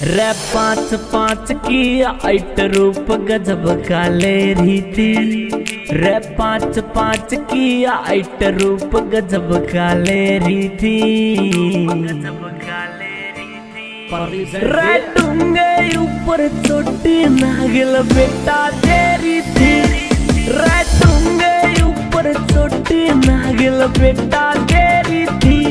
रे पाँच पाँच की आइट रूप गजब का ले रही थी। रे पाँच पाँच की आइट रूप गजब का ले रही थी। रे डूंगे ऊपर चोटी नागिल बेटा तेरी थी। रे डूंगे ऊपर चोटी नागिल बेटा तेरी थी।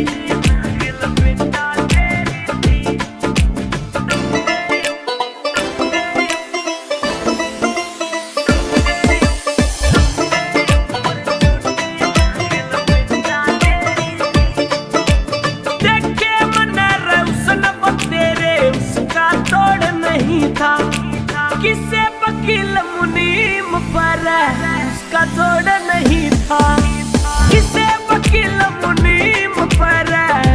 किसे वकील मुनीम पर उसका जोड़ नहीं था। किसे वकील मुनीम पर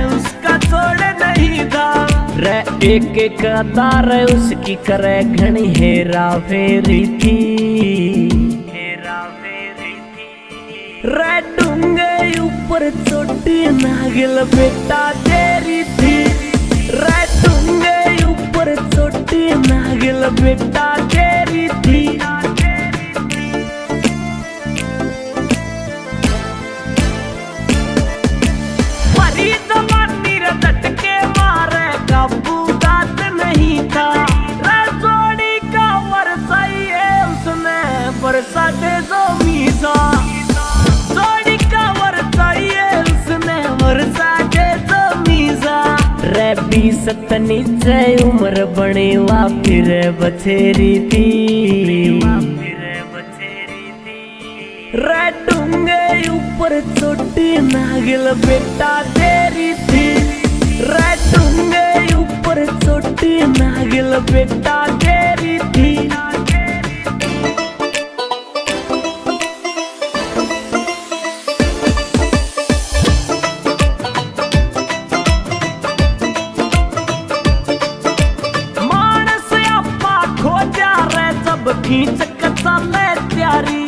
उसका जोड़ नहीं था। रे एक एक अदार उसकी करे घनी हेरा फेरी थी। रे डूंगे ऊपर चोटी नागिल बेटा तेरी थी। रे डूंगे ऊपर चोटी नागिल बेटा तेरी थी। परी जवानी रे झटके मारे काबू दात नहीं था। रे जोड़ी का वर्षा ये उसने बरसा दे जो मीसा। जोड़ी का वर्षा ये उसने बरसा दे जो मीसा। रे 20 नीचे उम्र बनी वा फिर बछेरी थी। रे डूंगे ऊपर चोटी नागिल बेटा तेरी थी। रे डूंगे ऊपर चोटी नागिल बेटा तेरी थी। खींच चले त्यारी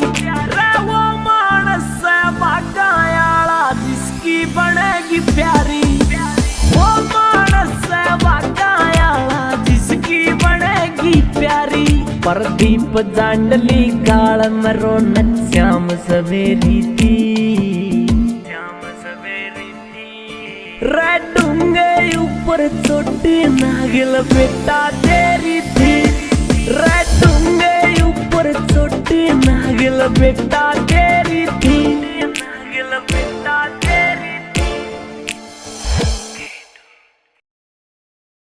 रे वो मानस बागायाला जिसकी बनेगी प्यारी। वो मानस बागायाला जिसकी बनेगी प्यारी। प्रदीप जांडली काल मरो न श्याम सवेरी थी। रे डूंगे ऊपर चोटी नागिल बेटा तेरी थी। रे डूंगे ऊपर चोटी नागिल बेटा